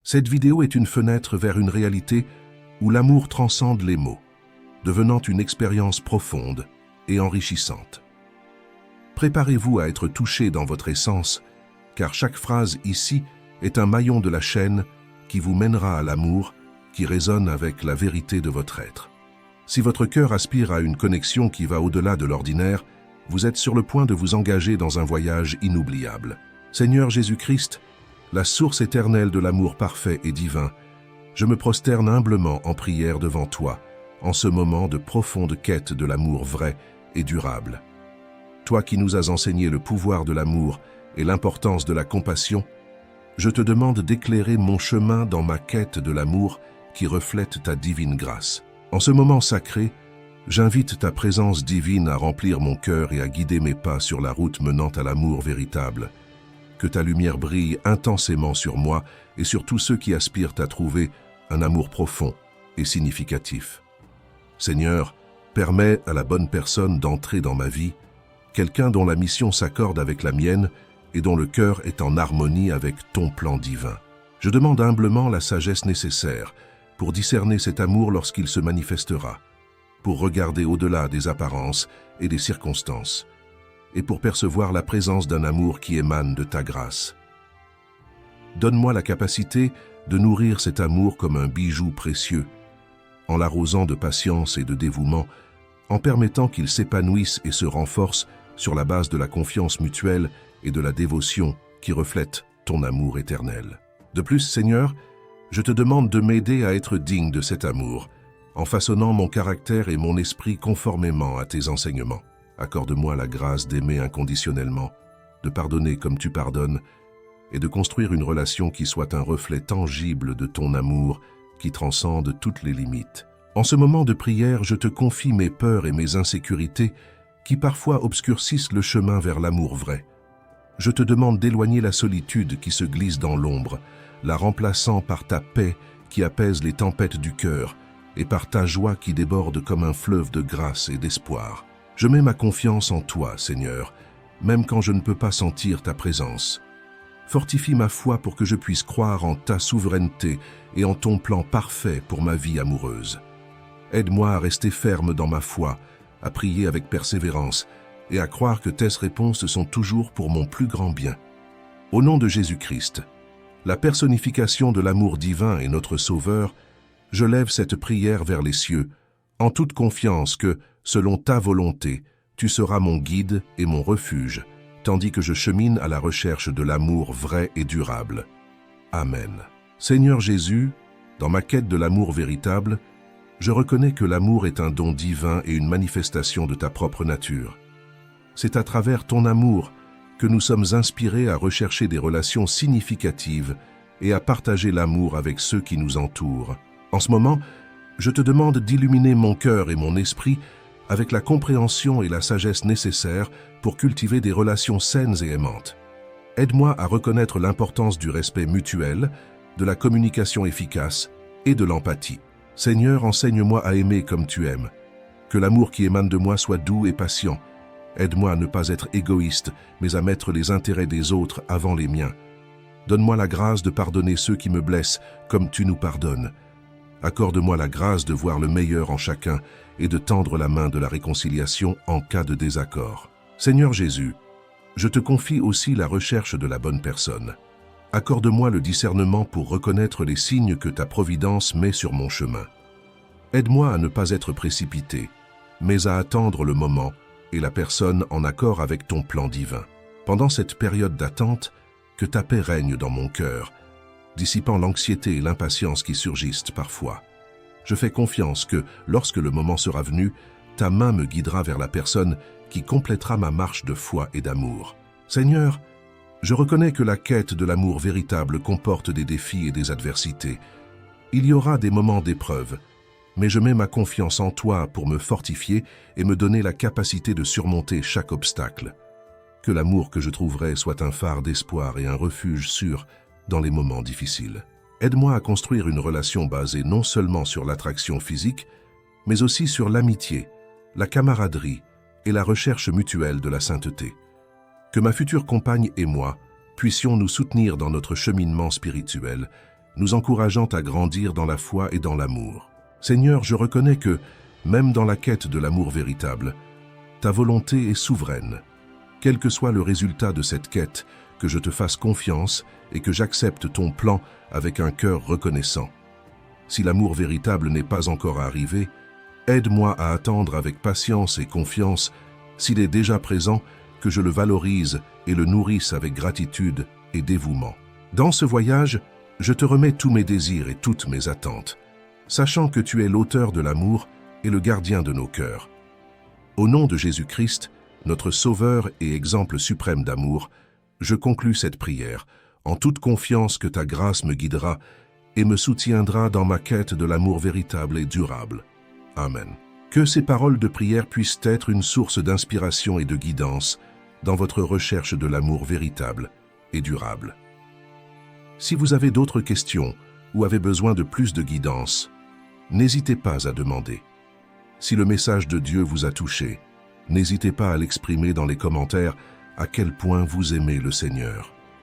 Cette vidéo est une fenêtre vers une réalité où l'amour transcende les mots, devenant une expérience profonde et enrichissante. Préparez-vous à être touché dans votre essence, car chaque phrase ici est un maillon de la chaîne qui vous mènera à l'amour qui résonne avec la vérité de votre être. Si votre cœur aspire à une connexion qui va au-delà de l'ordinaire, vous êtes sur le point de vous engager dans un voyage inoubliable. Seigneur Jésus-Christ, la source éternelle de l'amour parfait et divin, je me prosterne humblement en prière devant toi, en ce moment de profonde quête de l'amour vrai et durable. Toi qui nous as enseigné le pouvoir de l'amour et l'importance de la compassion, je te demande d'éclairer mon chemin dans ma quête de l'amour qui reflète ta divine grâce. En ce moment sacré, j'invite ta présence divine à remplir mon cœur et à guider mes pas sur la route menant à l'amour véritable. Que ta lumière brille intensément sur moi et sur tous ceux qui aspirent à trouver un amour profond et significatif. Seigneur, permets à la bonne personne d'entrer dans ma vie, quelqu'un dont la mission s'accorde avec la mienne et dont le cœur est en harmonie avec ton plan divin. Je demande humblement la sagesse nécessaire pour discerner cet amour lorsqu'il se manifestera, pour regarder au-delà des apparences et des circonstances, et pour percevoir la présence d'un amour qui émane de ta grâce. Donne-moi la capacité de nourrir cet amour comme un bijou précieux, en l'arrosant de patience et de dévouement, en permettant qu'il s'épanouisse et se renforce sur la base de la confiance mutuelle et de la dévotion qui reflète ton amour éternel. De plus, Seigneur, je te demande de m'aider à être digne de cet amour, en façonnant mon caractère et mon esprit conformément à tes enseignements. Accorde-moi la grâce d'aimer inconditionnellement, de pardonner comme tu pardonnes, et de construire une relation qui soit un reflet tangible de ton amour qui transcende toutes les limites. En ce moment de prière, je te confie mes peurs et mes insécurités qui parfois obscurcissent le chemin vers l'amour vrai. Je te demande d'éloigner la solitude qui se glisse dans l'ombre, la remplaçant par ta paix qui apaise les tempêtes du cœur et par ta joie qui déborde comme un fleuve de grâce et d'espoir. Je mets ma confiance en toi, Seigneur, même quand je ne peux pas sentir ta présence. Fortifie ma foi pour que je puisse croire en ta souveraineté et en ton plan parfait pour ma vie amoureuse. Aide-moi à rester ferme dans ma foi, à prier avec persévérance et à croire que tes réponses sont toujours pour mon plus grand bien. Au nom de Jésus-Christ, la personnification de l'amour divin et notre Sauveur, je lève cette prière vers les cieux, en toute confiance que, selon ta volonté, tu seras mon guide et mon refuge, tandis que je chemine à la recherche de l'amour vrai et durable. Amen. Seigneur Jésus, dans ma quête de l'amour véritable, je reconnais que l'amour est un don divin et une manifestation de ta propre nature. C'est à travers ton amour que nous sommes inspirés à rechercher des relations significatives et à partager l'amour avec ceux qui nous entourent. En ce moment, je te demande d'illuminer mon cœur et mon esprit avec la compréhension et la sagesse nécessaires pour cultiver des relations saines et aimantes. Aide-moi à reconnaître l'importance du respect mutuel, de la communication efficace et de l'empathie. Seigneur, enseigne-moi à aimer comme tu aimes. Que l'amour qui émane de moi soit doux et patient. Aide-moi à ne pas être égoïste, mais à mettre les intérêts des autres avant les miens. Donne-moi la grâce de pardonner ceux qui me blessent, comme tu nous pardonnes. Accorde-moi la grâce de voir le meilleur en chacun et de tendre la main de la réconciliation en cas de désaccord. Seigneur Jésus, je te confie aussi la recherche de la bonne personne. Accorde-moi le discernement pour reconnaître les signes que ta providence met sur mon chemin. Aide-moi à ne pas être précipité, mais à attendre le moment et la personne en accord avec ton plan divin. Pendant cette période d'attente, que ta paix règne dans mon cœur, dissipant l'anxiété et l'impatience qui surgissent parfois. Je fais confiance que, lorsque le moment sera venu, ta main me guidera vers la personne qui complétera ma marche de foi et d'amour. Seigneur, je reconnais que la quête de l'amour véritable comporte des défis et des adversités. Il y aura des moments d'épreuve, mais je mets ma confiance en toi pour me fortifier et me donner la capacité de surmonter chaque obstacle. Que l'amour que je trouverai soit un phare d'espoir et un refuge sûr dans les moments difficiles. Aide-moi à construire une relation basée non seulement sur l'attraction physique, mais aussi sur l'amitié, la camaraderie et la recherche mutuelle de la sainteté. Que ma future compagne et moi puissions nous soutenir dans notre cheminement spirituel nous encourageant à grandir dans la foi et dans l'amour. Seigneur, je reconnais que, même dans la quête de l'amour véritable, ta volonté est souveraine. Quel que soit le résultat de cette quête, que je te fasse confiance et que j'accepte ton plan avec un cœur reconnaissant. Si l'amour véritable n'est pas encore arrivé, aide-moi à attendre avec patience et confiance, s'il est déjà présent, que je le valorise et le nourrisse avec gratitude et dévouement. Dans ce voyage, je te remets tous mes désirs et toutes mes attentes, sachant que tu es l'auteur de l'amour et le gardien de nos cœurs. Au nom de Jésus-Christ, notre Sauveur et exemple suprême d'amour, je conclus cette prière, en toute confiance que ta grâce me guidera et me soutiendra dans ma quête de l'amour véritable et durable. Amen. Que ces paroles de prière puissent être une source d'inspiration et de guidance dans votre recherche de l'amour véritable et durable. Si vous avez d'autres questions ou avez besoin de plus de guidance, n'hésitez pas à demander. Si le message de Dieu vous a touché, n'hésitez pas à l'exprimer dans les commentaires à quel point vous aimez le Seigneur.